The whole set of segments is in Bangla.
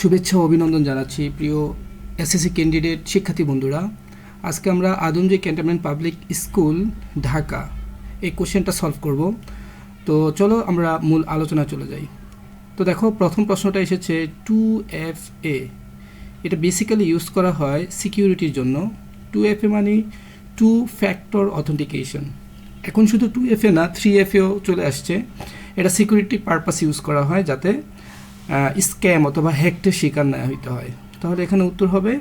শুভেচ্ছা ও অভিনন্দন জানাচ্ছি প্রিয় এসএসসি ক্যান্ডিডেট শিক্ষার্থী বন্ধুরা। আজকে আমরা Adamjee cantonment public school Dhaka এই কোশ্চেনটা সলভ করব। তো চলো আমরা মূল আলোচনা চলে যাই। তো দেখো, প্রথম প্রশ্নটা এসেছে 2FA। এটা বেসিক্যালি ইউজ করা হয় সিকিউরিটির জন্য। 2FA মানে 2 ফ্যাক্টর অথেন্টিকেশন। এখন শুধু 2FA না, 3FAও চলে আসছে। এটা সিকিউরিটি পারপাস ইউজ করা হয় যাতে স্ক্যাম অথবা হ্যাকটের শিকার না হইতে হয়। তাহলে এখানে উত্তর হবে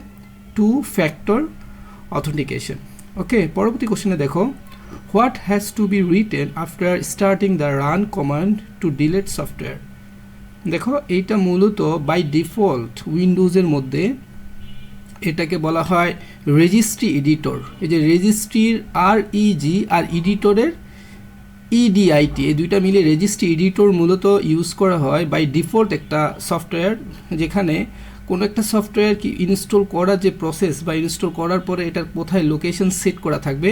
2 ফ্যাক্টর অথেন্টিকেশন। ওকে, পরবর্তী কোশ্চেনে দেখো, what has to be written after starting the run command two delete software. দেখো, এইটা মূলত বাই ডিফল্ট উইন্ডোজের মধ্যে এটাকে বলা হয় রেজিস্ট্রি এডিটর। এই যে রেজিস্ট্রির REG আর এডিটরের EDIT, এই দুইটা মিলে রেজিস্ট্রি এডিটর মূলত ইউজ করা হয় বাই ডিফল্ট একটা সফটওয়্যার, যেখানে কোনো একটা সফটওয়্যার কি ইনস্টল করার যে প্রসেস বা ইনস্টল করার পরে এটার কোথায় লোকেশন সেট করা থাকবে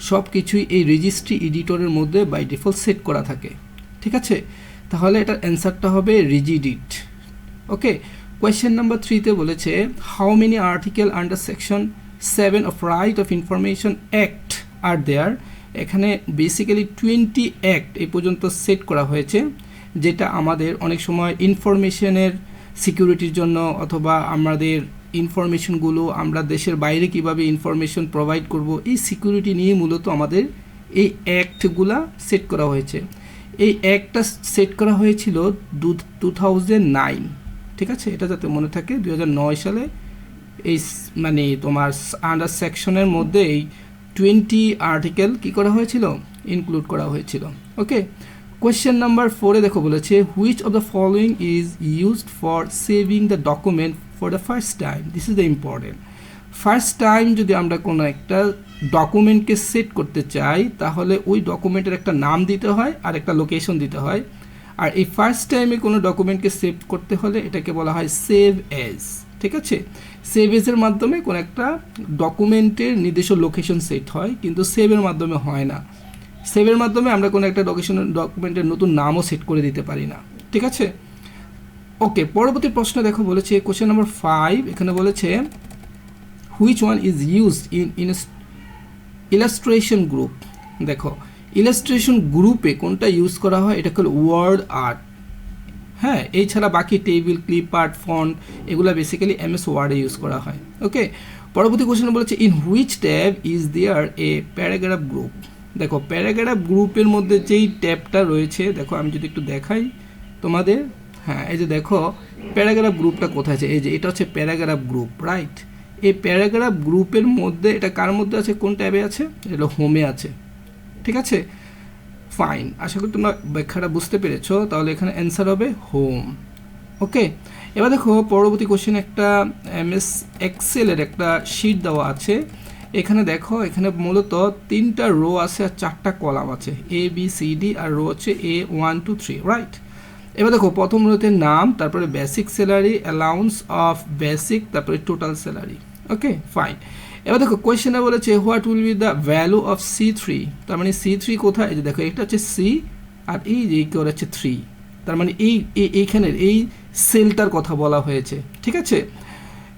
সব কিছুই এই রেজিস্ট্রি এডিটরের মধ্যে বাই ডিফল্ট সেট করা থাকে। ঠিক আছে, তাহলে এটার অ্যান্সারটা হবে রিজিডিট। ওকে, কোয়েশ্চেন নাম্বার 3তে বলেছে how many article under section 7 of right of information act are there. এখানে বেসিক্যালি 20 অ্যাক্ট এই পর্যন্ত সেট করা হয়েছে, যেটা আমাদের অনেক সময় ইনফরমেশনের সিকিউরিটির জন্য অথবা আমাদের ইনফরমেশনগুলো আমরা দেশের বাইরে কিভাবে ইনফরমেশন প্রোভাইড করব, এই সিকিউরিটি নিয়ে মূলত আমাদের এই অ্যাক্টগুলা সেট করা হয়েছে। এই অ্যাক্টটা সেট করা হয়েছিল 2009। ঠিক আছে, এটা যাতে মনে থাকে 2009 সালে এই মানে তোমার আন্ডার সেকশনের মধ্যে এই 20 আর্টিকেল কি করা হয়েছিল, ইনক্লুড করা হয়েছিল। ওকে, কোয়েশ্চেন নাম্বার 4-এ দেখো বলেছে which of the following is used for saving the document for the first time. This is the important. First time যদি আমরা কোনো একটা ডকুমেন্টকে সেট করতে চাই তাহলে ওই ডকুমেন্টের একটা নাম দিতে হয় আর একটা লোকেশন দিতে হয়। আর এই ফার্স্ট টাইমে কোনো ডকুমেন্টকে সেভ করতে হলে এটাকে বলা হয় সেভ এজ। ঠিক আছে, সেভ এজের মাধ্যমে কোনো একটা ডকুমেন্টের নিজস্ব লোকেশন সেট হয়, কিন্তু সেভের মাধ্যমে হয় না। সেভের মাধ্যমে আমরা কোনো একটা ডকুমেন্টের নতুন নামও সেট করে দিতে পারি না। ঠিক আছে, ওকে, পরবর্তী প্রশ্ন দেখো বলেছে কোশ্চেন নাম্বার 5। এখানে বলেছে which one is used in illustration group. দেখো, ইলাস্ট্রেশন গ্রুপে কোনটা ইউজ করা হয়, এটা হলো ওয়ার্ড আর্ট। হ্যাঁ, এছাড়া বাকি টেবিল, ক্লিপ আর্ট, ফন্ট এগুলো বেসিক্যালি MS ওয়ার্ডে ইউজ করা হয়। ওকে, পরবর্তী কোশ্চেন বলেছে in which tab is there a paragraph group. দেখো, প্যারাগ্রাফ গ্রুপের মধ্যে যেই ট্যাবটা রয়েছে, দেখো আমি যদি একটু দেখাই তোমাদের, হ্যাঁ এই যে দেখো প্যারাগ্রাফ গ্রুপটা কোথায় আছে, এই যে এটা হচ্ছে প্যারাগ্রাফ গ্রুপ, রাইট। এই প্যারাগ্রাফ গ্রুপের মধ্যে এটা কার মধ্যে আছে, কোন ট্যাবে আছে, এটা হোমে আছে। ঠিক আছে, ফাইন, আশা করি তোমরা ব্যাখ্যাটা বুঝতে পেরেছো। তাহলে এখানে অ্যান্সার হবে হোম। ওকে, এবার দেখো পরবর্তী কোশ্চেন, একটা MS এক্সেলের একটা শিট দেওয়া আছে। এখানে দেখো, এখানে মূলত 3টা রো আছে আর 4টা কলাম আছে, ABCD, আর রো হচ্ছে A1 2 3, রাইট। এবার দেখো প্রথম রোতে নাম, তারপরে basic salary, allowance of basic, তারপরে টোটাল স্যালারি। ওকে, ফাইন। এবার দেখো কোয়েশ্চেনে বলেছে what will be the value of C3। তার মানে C3 কোথায়, এই যে দেখো এটা হচ্ছে C আর এই যে করে হচ্ছে 3, তার মানে এইখানের এই সেলটার কথা বলা হয়েছে। ঠিক আছে,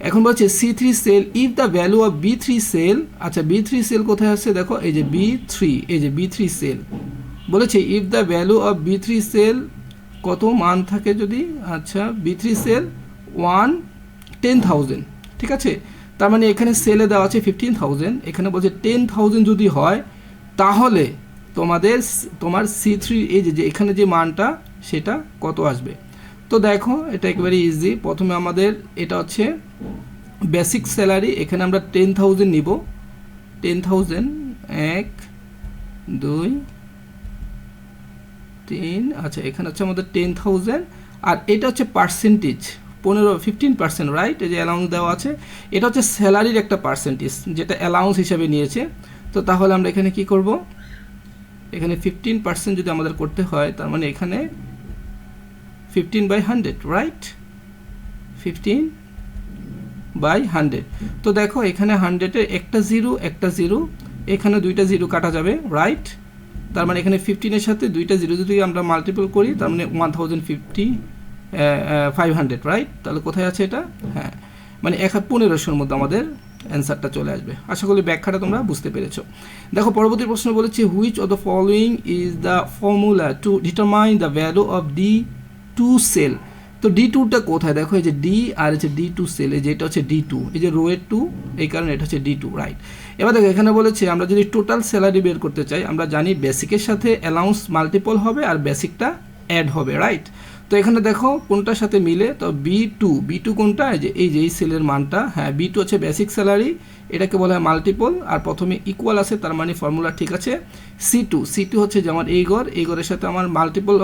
এখন বলছে C3 cell if the value of B3 cell. আচ্ছা, B3 সেল কোথায় আছে, দেখো এই যে B3, এই যে B3 সেল বলেছে if the value of B3 cell কত মান থাকে যদি, আচ্ছা B3 সেল 10,000। ঠিক আছে, তার মানে এখানে সেলে দেওয়া আছে 15,000, এখানে বলছে 10,000 যদি হয় তাহলে তোমার C3 এই যে এখানে যে মানটা সেটা কত আসবে। তো দেখো এটা একেবারে ইজি। প্রথমে আমাদের এটা হচ্ছে বেসিক স্যালারি, এখানে আমরা 10,000 নিব, 10,000 1 2 3, আচ্ছা এখানে হচ্ছে আমাদের 10,000, আর এটা হচ্ছে পার্সেন্টেজ 15% রাইট। এই যে অ্যালাউন্স দেওয়া আছে, এটা হচ্ছে স্যালারির একটা পার্সেন্টেজ যেটা অ্যালাউন্স হিসাবে নিয়েছে। তো তাহলে আমরা এখানে কি করব, এখানে 15% যদি আমাদের করতে হয় তার মানে এখানে 15/100, রাইট, 15/100। তো দেখো এখানে 100-এর একটা জিরো, এখানে 2টা জিরো কাটা যাবে, রাইট। তার মানে এখানে 15-এর সাথে 2টা জিরো যদি আমরা মাল্টিপল করি তার মানে 1050 500, রাইট? তাহলে কোথায় আছে এটা? হ্যাঁ, মানে 1500-এর মধ্যে আমাদের অ্যান্সারটা চলে আসবে। আশা করি ব্যাখ্যাটা তোমরা বুঝতে পেরেছো। দেখো পরবর্তী প্রশ্ন বলেছে, which of the following is the formula to determine the value of D2 cell. তো D2টা কোথায়? দেখো এই যে D আর হচ্ছে D2 সেল, এই যে এটা হচ্ছে D2, এই যে রোয়ের 2, এই কারণে এটা হচ্ছে D2, রাইট? এবার দেখো এখানে বলেছে আমরা যদি টোটাল স্যালারি বের করতে চাই, আমরা জানি বেসিকের সাথে অ্যালাউন্স মাল্টিপল হবে আর বেসিকটা অ্যাড হবে, রাইট? তো এখানে দেখো কোনটার সাথে মিলে, তো বি টু কোনটা? এই যে এই সেলের মানটা, হ্যাঁ B2 হচ্ছে বেসিক স্যালারি, এটাকে বলা হয় মাল্টিপল, আর প্রথমে ইকুয়াল আছে তার মানে ফর্মুলা ঠিক আছে। C2 হচ্ছে যেমন এই ঘরের সাথে আমার মাল্টিপল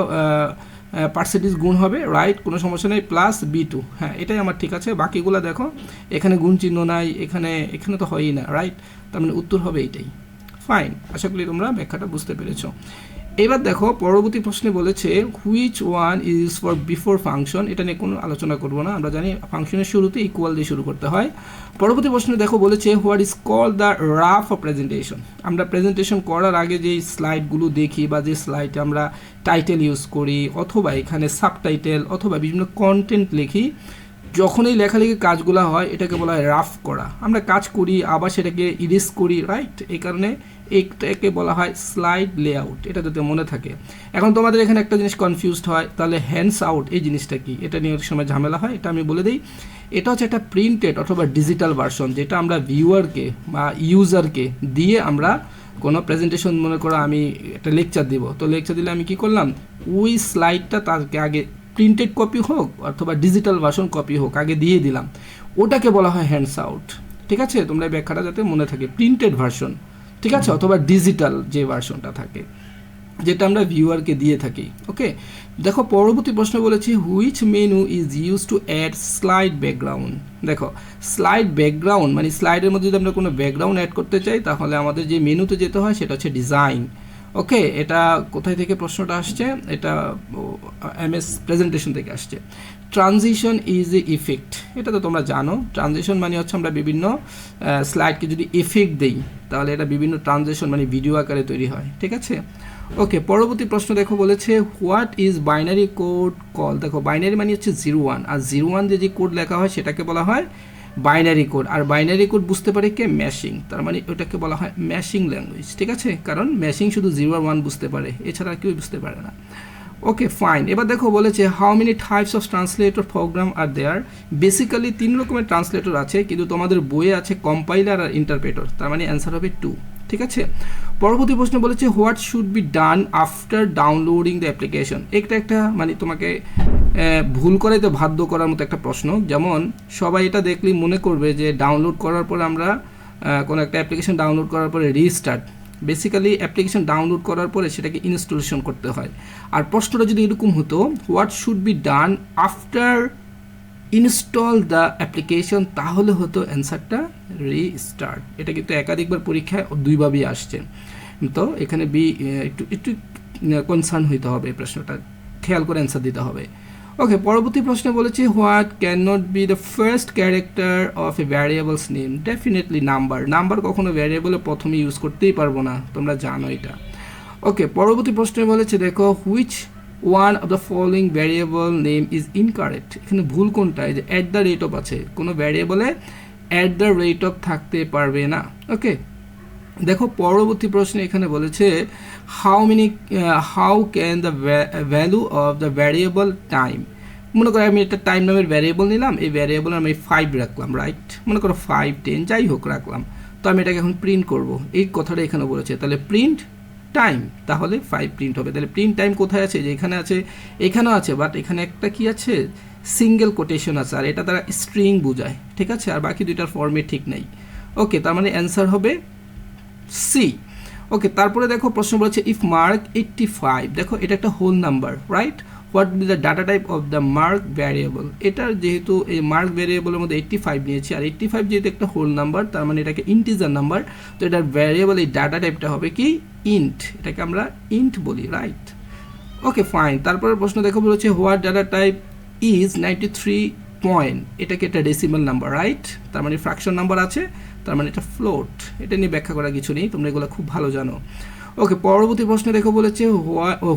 পার্সেন্টেজ গুণ হবে, রাইট? কোনো সমস্যা নেই, প্লাস B2, হ্যাঁ এটাই আমার ঠিক আছে। বাকিগুলো দেখো এখানে গুণ চিহ্ন নাই, এখানে তো হয়ই না, রাইট? তার মানে উত্তর হবে এইটাই। ফাইন, আশা করি তোমরা ব্যাখ্যাটা বুঝতে পেরেছো। এবার দেখো পরবর্তী প্রশ্নে বলেছে, which one is for before function. এটা নিয়ে কোনো আলোচনা করবো না, আমরা জানি ফাংশনের শুরুতে ইকুয়াল দিয়ে শুরু করতে হয়। পরবর্তী প্রশ্নে দেখো বলেছে, what is called the rough of presentation. আমরা প্রেজেন্টেশন করার আগে যে স্লাইডগুলো দেখি বা যে স্লাইডে আমরা টাইটেল ইউজ করি অথবা এখানে সাবটাইটেল অথবা বিভিন্ন কন্টেন্ট লিখি, যখন এই লেখালেখির কাজগুলো হয় এটাকে বলা হয় রাফ করা। আমরা কাজ করি আবার সেটাকে ইরেজ করি, রাইট? এই কারণে এটাকে বলা হয় স্লাইড লেআউট, এটা যাতে মনে থাকে। এখন তোমাদের এখানে একটা জিনিস কনফিউজড হয়, তাহলে হ্যান্ডস আউট এই জিনিসটা কি? এটা নিয়ে অনেক সময় ঝামেলা হয়, এটা আমি বলে দিই। এটা হচ্ছে একটা প্রিন্টেড অথবা ডিজিটাল ভার্সন, যেটা আমরা ভিউয়ারকে বা ইউজারকে দিয়ে আমরা কোনো প্রেজেন্টেশন, মনে করো আমি একটা লেকচার দিব, তো লেকচার দিলে আমি কি করলাম, ওই স্লাইডটা তাকে আগে প্রিন্টেড কপি হোক অথবা ডিজিটাল ভার্সন কপি হোক আগে দিয়ে দিলাম, ওটাকে বলা হয় হ্যান্ডস আউট। ঠিক আছে, তোমরা এই ব্যাখ্যাটা যাতে মনে থাকে, প্রিন্টেড ভার্সন, ঠিক আছে, অথবা ডিজিটাল যে ভার্সনটা থাকে যেটা আমরা ভিউয়ারকে দিয়ে থাকি। ওকে, দেখো পরবর্তী প্রশ্ন বলেছি, which menu is use to add slide background. দেখো স্লাইড ব্যাকগ্রাউন্ড মানে স্লাইডের মধ্যে যদি আমরা কোনো ব্যাকগ্রাউন্ড অ্যাড করতে চাই তাহলে আমাদের যে মেনুতে যেতে হয় সেটা হচ্ছে ডিজাইন। ওকে, এটা কোথায় থেকে প্রশ্নটা আসছে? এটা MS প্রেজেন্টেশন থেকে আসছে। ট্রানজিশন ইজ এ ইফেক্ট, এটা তো তোমরা জানো। ট্রানজিশন মানে হচ্ছে আমরা বিভিন্ন স্লাইডকে যদি এফেক্ট দেই তাহলে এটা বিভিন্ন ট্রানজিশন মানে ভিডিও আকারে তৈরি হয়, ঠিক আছে। ওকে, পরবর্তী প্রশ্ন দেখো বলেছে, what is binary code call. দেখো বাইনারি মানে হচ্ছে 01, আর 01 যে কোড লেখা হয় সেটাকে বলা হয় বাইনারি কোড। আর বাইনারি কোড বুঝতে পারে কে? ম্যাশিং, তার মানে ওটাকে বলা হয় ম্যাশিং ল্যাঙ্গুয়েজ, ঠিক আছে, কারণ ম্যাশিং শুধু 0 আর 1 বুঝতে পারে, এছাড়া কেউ বুঝতে পারে না। ওকে ফাইন, এবার দেখো বলেছে, how many types of translator program are there. Basically 3 রকমের ট্রান্সলেটর আছে, কিন্তু তোমাদের বইয়ে আছে কম্পাইলার আর ইন্টারপ্রেটর, তার মানে অ্যান্সার হবে 2, ঠিক আছে। পরবর্তী প্রশ্ন বলেছে, what should be done after downloading the application. একটা মানে তোমাকে ভুল করাইতে বাধ্য করার মতো একটা প্রশ্ন। যেমন সবাই এটা দেখলেই মনে করবে যে ডাউনলোড করার পর আমরা কোনো একটা অ্যাপ্লিকেশন ডাউনলোড করার পরে রিস্টার্ট, বেসিক্যালি অ্যাপ্লিকেশন ডাউনলোড করার পরে সেটাকে ইনস্টলেশন করতে হয়। আর প্রশ্নটা যদি এরকম হতো, what should be done after install the application, তাহলে হতো অ্যান্সারটা রিস্টার্ট। এটা কিন্তু একাধিকবার পরীক্ষায় দুইভাবেই আসছে, তো এখানে একটু কনসার্ন হইতে হবে, প্রশ্নটা খেয়াল করে অ্যান্সার দিতে হবে। ওকে, পরবর্তী প্রশ্নে বলেছি, what can not be the first character of A variables name. Definitely number কখনো ভ্যারিয়েবলে প্রথমে ইউজ করতেই পারবো না, তোমরা জানো এটা। ওকে, পরবর্তী প্রশ্নে বলেছে, দেখো which one of the following variable name is incorrect. এখানে ভুল কোনটা? এই যে অ্যাট দ্য রেট অফ আছে, কোনো ভ্যারিয়েবলে অ্যাট দ্য রেট অফ থাকতে পারবে না। ওকে, দেখো পরবর্তী প্রশ্নে এখানে বলেছে, how can the value of the variable time. মনে করো আমি একটা টাইম নামের ভ্যারিয়েবল নিলাম, এই ভ্যারিয়েবল আমি 5 রাখলাম, রাইট? মনে করো 5, 10 যাই হোক রাখলাম, তো আমি এটাকে এখন প্রিন্ট করব, এই কথাটা এখানে বলেছে। তাহলে প্রিন্ট টাইম, তাহলে 5 প্রিন্ট হবে। তাহলে প্রিন্ট টাইম কোথায় আছে? যে এখানে আছে, এখানেও আছে, বাট এখানে একটা কি আছে, সিঙ্গেল কোটেশন আছে, আর এটা তারা স্ট্রিং বোঝায়, ঠিক আছে, আর বাকি দুইটার ফর্মে ঠিক নেই। ওকে, তার মানে অ্যান্সার হবে সি। ওকে, তারপরে দেখো প্রশ্ন বলেছে, ইফ মার্ক 85, দেখো এটা একটা whole number, right? What be the data type of the mark variable. এটার যেহেতু এই মার্ক ভ্যারিয়েবলের মধ্যে 85 নিয়েছি, আর 85 যেহেতু একটা হোল নাম্বার, তার মানে এটাকে ইন্টিজার নাম্বার, তো এটার ভ্যারিয়েবল এই ডাটা টাইপটা হবে কি? ইন্ট, এটাকে আমরা ইন্ট বলি, রাইট? ওকে ফাইন, তারপরে প্রশ্ন দেখো বলেছে, what data type is 93 point. এটাকে একটা ডেসিমাল নাম্বার, রাইট? তার মানে ফ্র্যাকশন নাম্বার আছে, তার মানে এটা ফ্লোট। এটা নিয়ে ব্যাখ্যা করার কিছু নেই, তোমরা এগুলো খুব ভালো জানো। ওকে, পরবর্তী প্রশ্নে দেখো বলেছে,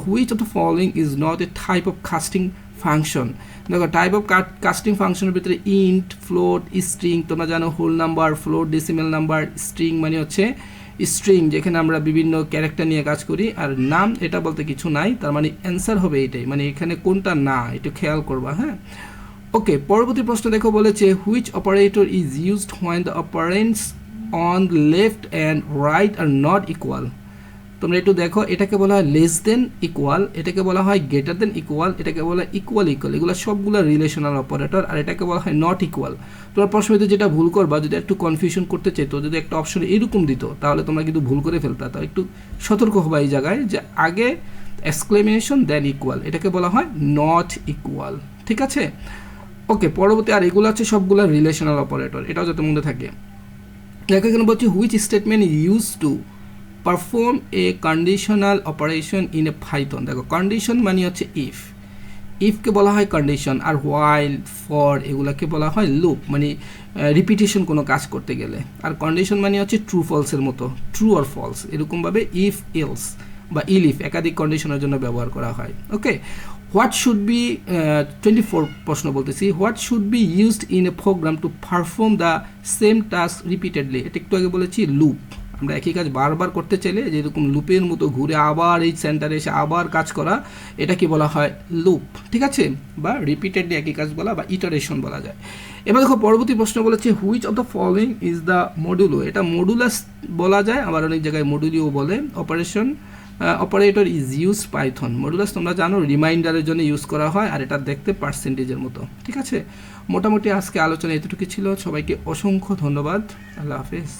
which of the following is not a type of casting function. দেখো টাইপ অফ কাস্টিং ফাংশনের ভিতরে ইন্ট, ফ্লোট, স্ট্রিং, তোমরা জানো whole number, float, decimal number, string মানে হচ্ছে স্ট্রিং যেখানে আমরা বিভিন্ন ক্যারেক্টার নিয়ে কাজ করি, আর নাম এটা বলতে কিছু নাই, তার মানে অ্যান্সার হবে এইটাই, মানে এখানে কোনটা না একটু খেয়াল করবা। হ্যাঁ, ওকে, পরবর্তী প্রশ্ন দেখো বলেছে which operator is used when the operands on left and right are not equal. তোমরা একটু দেখো, এটাকে বলা হয় লেস দেন ইকুয়াল, এটাকে বলা হয় গ্রেটার দেন ইকুয়াল, এটাকে বলা হয় ইকুয়াল ইকুয়াল, এগুলো সবগুলো রিলেশনাল অপারেটর, আর এটাকে বলা হয় নট ইকুয়াল। তোমার প্রশ্নতে যেটা ভুল করবা, যদি একটু কনফিউশন করতে চাইতো, যদি একটা অপশন এরকম দিত তাহলে তোমরা কিন্তু ভুল করে ফেলতা। তাও একটু সতর্ক হবা এই জায়গায় যে আগে এক্সক্লেমেশন দেন ইকুয়াল, এটাকে বলা হয় নট ইকুয়াল। ঠিক আছে, ওকে, পরবর্তী আর এগুলো আছে সবগুলো রিলেশনাল অপারেটর, এটাও যাতে মধ্যে থাকে। দেখো এখানে বলছি which statement use to perform A conditional operation in a Python. দেখো কন্ডিশন মানে হচ্ছে ইফ, ইফকে বলা হয় কন্ডিশন, আর হোয়াইল, ফর এগুলাকে বলা হয় লুপ, মানে রিপিটেশন কোনো কাজ করতে গেলে। আর কন্ডিশন মানে হচ্ছে ট্রু ফলসের মতো, ট্রু আর ফলস এরকমভাবে ইফ এলস বা ইলিফ একাধিক কন্ডিশনের জন্য ব্যবহার করা হয়। ওকে, হোয়াট শুড বি 24 প্রশ্ন বলতেছি, what should be used in a program to perform the same task repeatedly. এটা একটু আগে বলেছি লুপ, আমরা একই কাজ বারবার করতে চাইলে যেরকম লুপের মতো ঘুরে আবার এই সেন্টারে এসে আবার কাজ করা, এটাকে বলা হয় লুপ। ঠিক আছে, বা রিপিটেডলি একই কাজ বলা বা ইটারেশন বলা যায়। এবার দেখো পরবর্তী প্রশ্ন বলেছে which of the following is the modulo. এটা মডুলাস বলা যায়, আবার অনেক জায়গায় মডুলিও বলে। Operation operator is use Python. Modulus তোমরা জানো রিমাইন্ডারের জন্য ইউজ করা হয়, আর এটা দেখতে পার্সেন্টেজের মতো। ঠিক আছে, মোটামুটি আজকে আলোচনা এতটুকু ছিল। সবাইকে অসংখ্য ধন্যবাদ, আল্লাহ হাফেজ।